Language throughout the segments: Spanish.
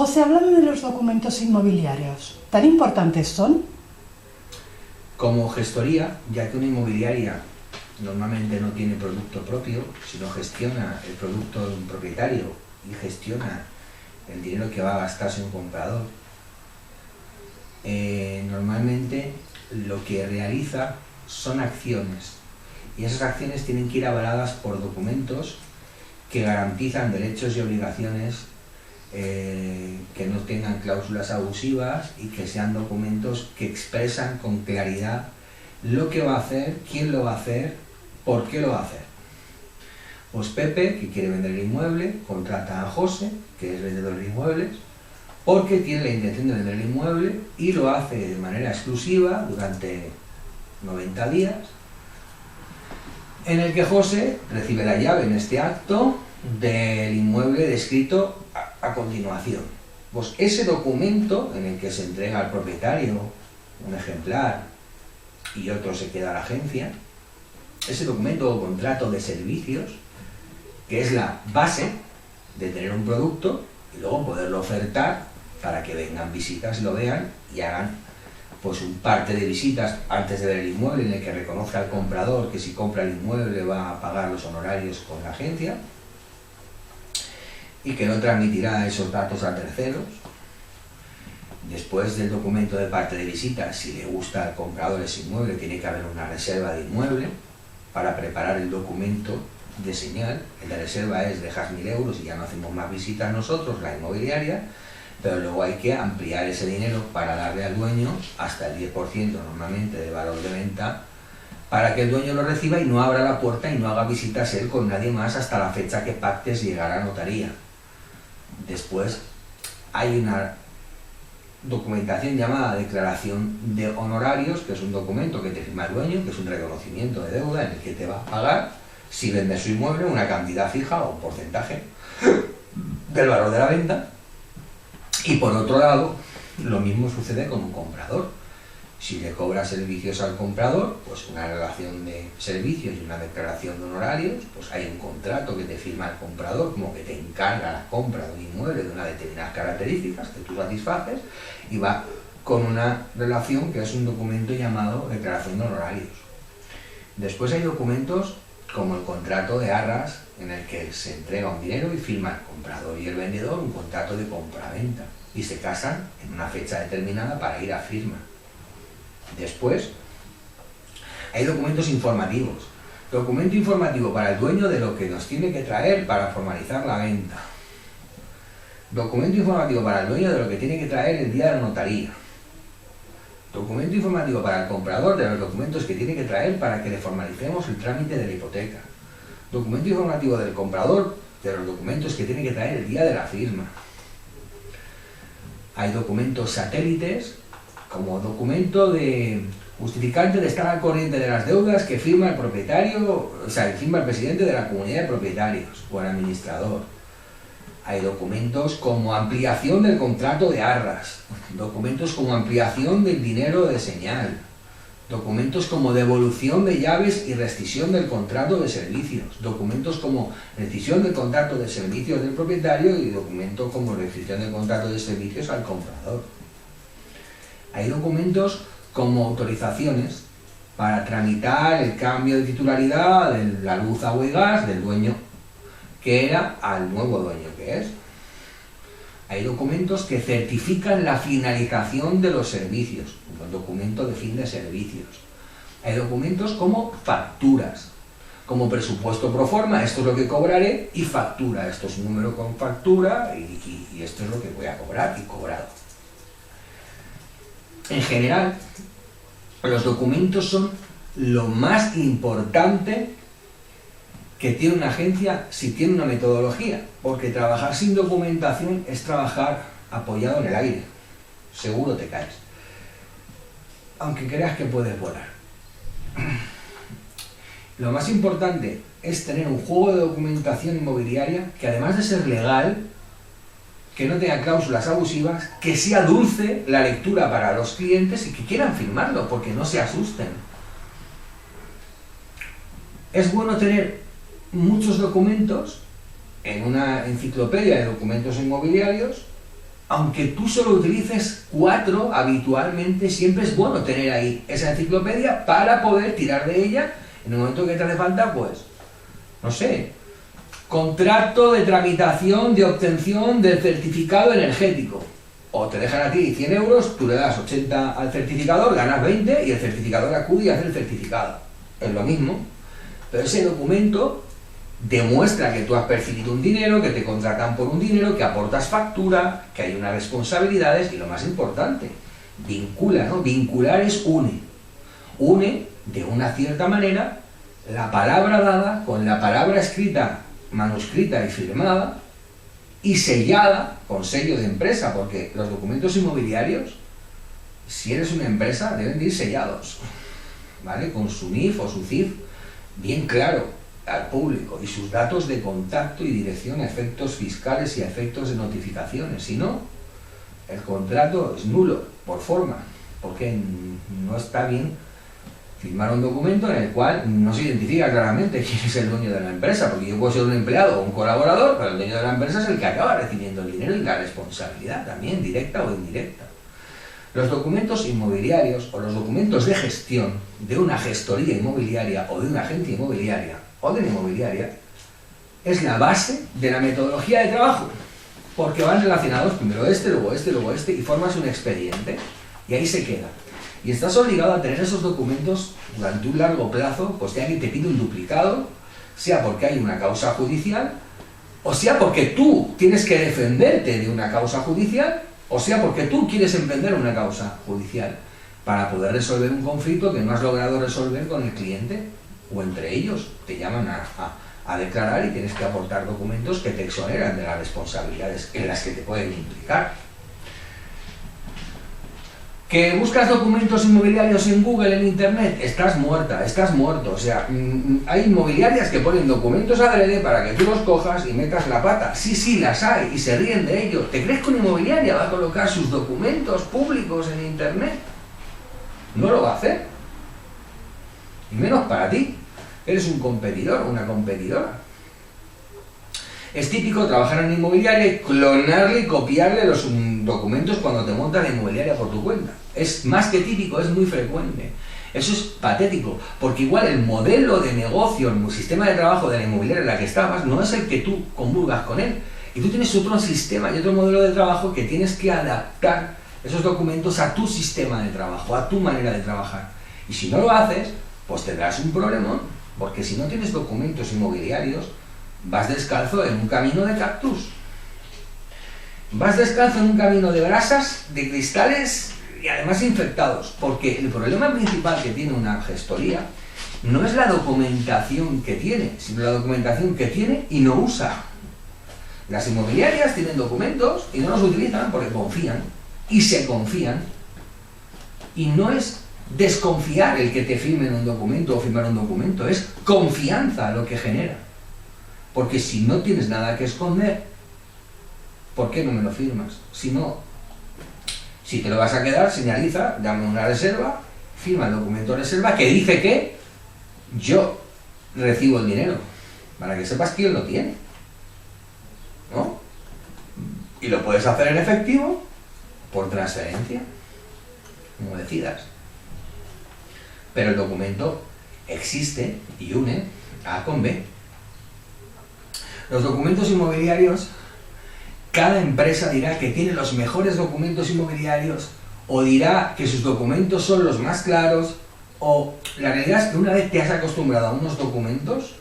José, háblame de los documentos inmobiliarios. ¿Tan importantes son? Como gestoría, ya que una inmobiliaria normalmente no tiene producto propio, sino gestiona el producto de un propietario y gestiona el dinero que va a gastarse un comprador, normalmente lo que realiza son acciones, y esas acciones tienen que ir avaladas por documentos que garantizan derechos y obligaciones, que no tengan cláusulas abusivas y que sean documentos que expresan con claridad lo que va a hacer, quién lo va a hacer, por qué lo va a hacer. Pues Pepe, que quiere vender el inmueble, contrata a José, que es vendedor de inmuebles, porque tiene la intención de vender el inmueble y lo hace de manera exclusiva durante 90 días, en el que José recibe la llave en este acto del inmueble descrito a continuación. Pues ese documento en el que se entrega al propietario un ejemplar y otro se queda a la agencia, ese documento o contrato de servicios, que es la base de tener un producto y luego poderlo ofertar para que vengan visitas, lo vean y hagan pues un parte de visitas antes de ver el inmueble, en el que reconozca al comprador que si compra el inmueble va a pagar los honorarios con la agencia y que no transmitirá esos datos a terceros. Después del documento de parte de visita, si le gusta al comprador ese inmueble, tiene que haber una reserva de inmueble para preparar el documento de señal. El de reserva es: dejas 1.000 euros y ya no hacemos más visitas nosotros, la inmobiliaria, pero luego hay que ampliar ese dinero para darle al dueño hasta el 10% normalmente de valor de venta, para que el dueño lo reciba y no abra la puerta y no haga visitas él con nadie más hasta la fecha que pactes llegar a notaría. Después hay una documentación llamada declaración de honorarios, que es un documento que te firma el dueño, que es un reconocimiento de deuda en el que te va a pagar, si vende su inmueble, una cantidad fija o un porcentaje del valor de la venta. Y por otro lado, lo mismo sucede con un comprador. Si le cobra servicios al comprador, pues una relación de servicios y una declaración de honorarios, pues hay un contrato que te firma el comprador, como que te encarga la compra de un inmueble de unas determinadas características que tú satisfaces, y va con una relación que es un documento llamado declaración de honorarios. Después hay documentos como el contrato de arras, en el que se entrega un dinero y firma el comprador y el vendedor un contrato de compra-venta y se casan en una fecha determinada para ir a firma. Después hay documentos informativos. Documento informativo para el dueño de lo que nos tiene que traer para formalizar la venta. Documento informativo para el dueño de lo que tiene que traer el día de la notaría. Documento informativo para el comprador de los documentos que tiene que traer para que le formalicemos el trámite de la hipoteca. Documento informativo del comprador de los documentos que tiene que traer el día de la firma. Hay documentos satélites, como documento de justificante de estar al corriente de las deudas que firma el propietario, o sea, que firma el presidente de la comunidad de propietarios o el administrador. Hay documentos como ampliación del contrato de arras, documentos como ampliación del dinero de señal, documentos como devolución de llaves y rescisión del contrato de servicios, documentos como rescisión del contrato de servicios del propietario y documentos como rescisión del contrato de servicios al comprador. Hay documentos como autorizaciones para tramitar el cambio de titularidad de la luz, agua y gas del dueño que era al nuevo dueño que es. Hay documentos que certifican la finalización de los servicios, un documento de fin de servicios. Hay documentos como facturas, como presupuesto pro forma, esto es lo que cobraré, y factura, esto es un número con factura y esto es lo que voy a cobrar y cobrado. En general, los documentos son lo más importante que tiene una agencia si tiene una metodología, porque trabajar sin documentación es trabajar apoyado en el aire, seguro te caes, aunque creas que puedes volar. Lo más importante es tener un juego de documentación inmobiliaria que, además de ser legal, que no tenga cláusulas abusivas, que sea dulce la lectura para los clientes y que quieran firmarlo, porque no se asusten. Es bueno tener muchos documentos en una enciclopedia de documentos inmobiliarios aunque tú solo utilices 4 habitualmente, siempre es bueno tener ahí esa enciclopedia para poder tirar de ella en el momento que te hace falta, pues, no sé, contrato de tramitación de obtención del certificado energético. O te dejan a ti 100 euros, tú le das 80 al certificador, ganas 20 y el certificador acude y hace el certificado. Es lo mismo, pero ese documento demuestra que tú has percibido un dinero, que te contratan por un dinero, que aportas factura, que hay unas responsabilidades y lo más importante, vincula, ¿no? Vincular es une. Une, de una cierta manera, la palabra dada con la palabra escrita, manuscrita y firmada y sellada con sello de empresa, porque los documentos inmobiliarios, si eres una empresa, deben de ir sellados, ¿vale? Con su NIF o su CIF bien claro al público y sus datos de contacto y dirección a efectos fiscales y a efectos de notificaciones. Si no, el contrato es nulo por forma, porque no está bien firmar un documento en el cual no se identifica claramente quién es el dueño de la empresa, porque yo puedo ser un empleado o un colaborador, pero el dueño de la empresa es el que acaba recibiendo el dinero y la responsabilidad también, directa o indirecta. Los documentos inmobiliarios o los documentos de gestión de una gestoría inmobiliaria o de una agencia inmobiliaria o de la inmobiliaria es la base de la metodología de trabajo, porque van relacionados primero luego este y formas un expediente y ahí se queda. Y estás obligado a tener esos documentos durante un largo plazo, pues si alguien te pide un duplicado, sea porque hay una causa judicial, o sea porque tú tienes que defenderte de una causa judicial, o sea porque tú quieres emprender una causa judicial para poder resolver un conflicto que no has logrado resolver con el cliente, o entre ellos te llaman a declarar y tienes que aportar documentos que te exoneran de las responsabilidades en las que te pueden implicar. ¿Que buscas documentos inmobiliarios en Google, en Internet? Estás muerta, estás muerto. O sea, hay inmobiliarias que ponen documentos adrede para que tú los cojas y metas la pata. Sí, las hay y se ríen de ello. ¿Te crees que una inmobiliaria va a colocar sus documentos públicos en Internet? No lo va a hacer. Y menos para ti. Eres un competidor o una competidora. Es típico trabajar en inmobiliaria y clonarle y copiarle los documentos cuando te montas la inmobiliaria por tu cuenta. Es más que típico, es muy frecuente. Eso es patético, porque igual el modelo de negocio, el sistema de trabajo de la inmobiliaria en la que estabas, no es el que tú comulgas con él. Y tú tienes otro sistema y otro modelo de trabajo que tienes que adaptar esos documentos a tu sistema de trabajo, a tu manera de trabajar. Y si no lo haces, pues tendrás un problema, porque si no tienes documentos inmobiliarios, vas descalzo en un camino de cactus. Vas descalzo en un camino de brasas, de cristales y además infectados. Porque el problema principal que tiene una gestoría no es la documentación que tiene, sino la documentación que tiene y no usa. Las inmobiliarias tienen documentos y no los utilizan porque confían y se confían. Y no es desconfiar el que te firmen un documento o firmar un documento, es confianza lo que genera. Porque si no tienes nada que esconder, ¿por qué no me lo firmas? Si no, si te lo vas a quedar, señaliza, dame una reserva, firma el documento de reserva que dice que yo recibo el dinero, para que sepas quién lo tiene, ¿no? Y lo puedes hacer en efectivo, por transferencia, como decidas. Pero el documento existe y une A con B. Los documentos inmobiliarios, cada empresa dirá que tiene los mejores documentos inmobiliarios o dirá que sus documentos son los más claros, o la realidad es que una vez te has acostumbrado a unos documentos,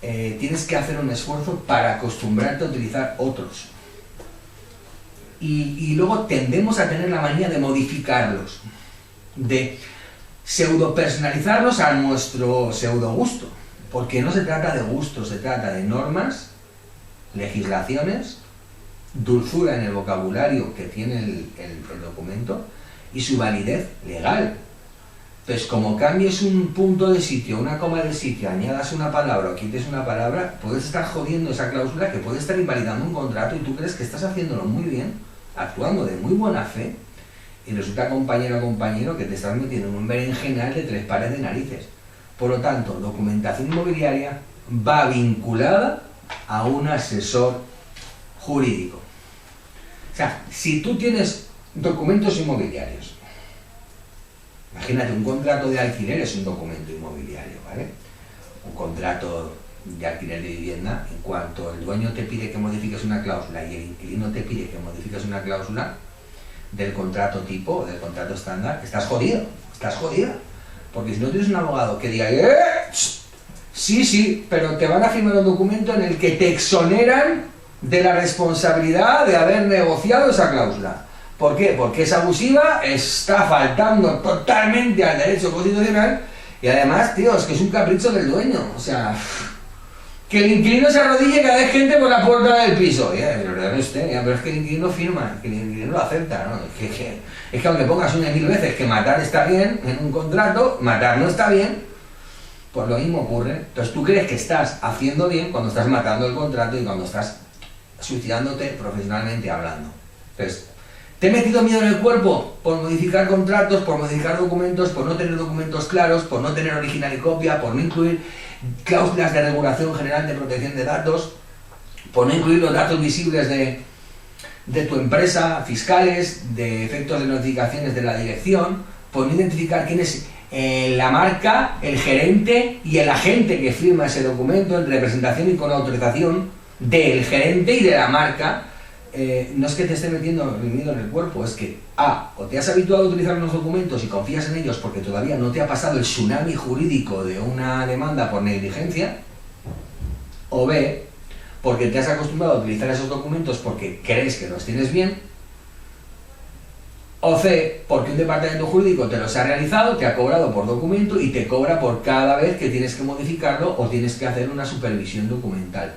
tienes que hacer un esfuerzo para acostumbrarte a utilizar otros. Y luego tendemos a tener la manía de modificarlos, de pseudo personalizarlos a nuestro pseudo gusto. Porque no se trata de gustos, se trata de normas, legislaciones, dulzura en el vocabulario que tiene el documento y su validez legal. Pues como cambies un punto de sitio, una coma de sitio, añadas una palabra o quites una palabra, puedes estar jodiendo esa cláusula que puede estar invalidando un contrato y tú crees que estás haciéndolo muy bien, actuando de muy buena fe, y resulta, compañero o compañero, que te estás metiendo en un berenjenal de 3 pares de narices. Por lo tanto, documentación inmobiliaria va vinculada a un asesor jurídico. O sea, si tú tienes documentos inmobiliarios, imagínate, un contrato de alquiler es un documento inmobiliario, ¿vale? Un contrato de alquiler de vivienda, en cuanto el dueño te pide que modifiques una cláusula y el inquilino te pide que modifiques una cláusula del contrato tipo o del contrato estándar, estás jodido, porque si no tienes un abogado que diga sí, pero te van a firmar un documento en el que te exoneran de la responsabilidad de haber negociado esa cláusula. ¿Por qué? Porque es abusiva, está faltando totalmente al derecho constitucional y además, tío, es que es un capricho del dueño, o sea, que el inquilino se arrodille cada vez gente por la puerta del piso. Pero es que el inquilino firma, que el inquilino lo acepta, ¿no? Es que aunque pongas 1.000 veces que matar está bien en un contrato, matar no está bien, pues lo mismo ocurre. Entonces tú crees que estás haciendo bien cuando estás matando el contrato y cuando estás suicidándote profesionalmente hablando. Entonces, ¿te he metido miedo en el cuerpo? Por modificar contratos, por modificar documentos, por no tener documentos claros, por no tener original y copia, por no incluir cláusulas de regulación general de protección de datos, por no incluir los datos visibles de tu empresa, fiscales, de efectos de notificaciones de la dirección, por no identificar quién es la marca, el gerente y el agente que firma ese documento en representación y con autorización del gerente y de la marca. No es que te esté metiendo el miedo en el cuerpo, es que o te has habituado a utilizar unos documentos y confías en ellos porque todavía no te ha pasado el tsunami jurídico de una demanda por negligencia, o B, porque te has acostumbrado a utilizar esos documentos porque crees que los tienes bien, o C, porque un departamento jurídico te los ha realizado, te ha cobrado por documento y te cobra por cada vez que tienes que modificarlo o tienes que hacer una supervisión documental.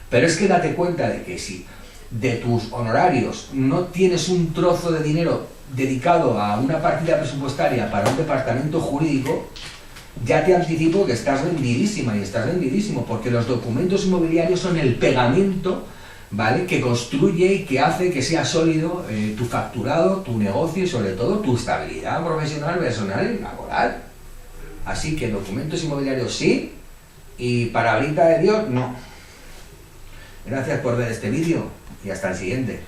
Pero es que date cuenta de que si de tus honorarios no tienes un trozo de dinero dedicado a una partida presupuestaria para un departamento jurídico, ya te anticipo que estás vendidísima y estás vendidísimo, porque los documentos inmobiliarios son el pegamento, ¿vale?, que construye y que hace que sea sólido tu facturado, tu negocio y sobre todo tu estabilidad profesional, personal y laboral. Así que documentos inmobiliarios sí, y palabrita de Dios no. Gracias por ver este vídeo y hasta el siguiente.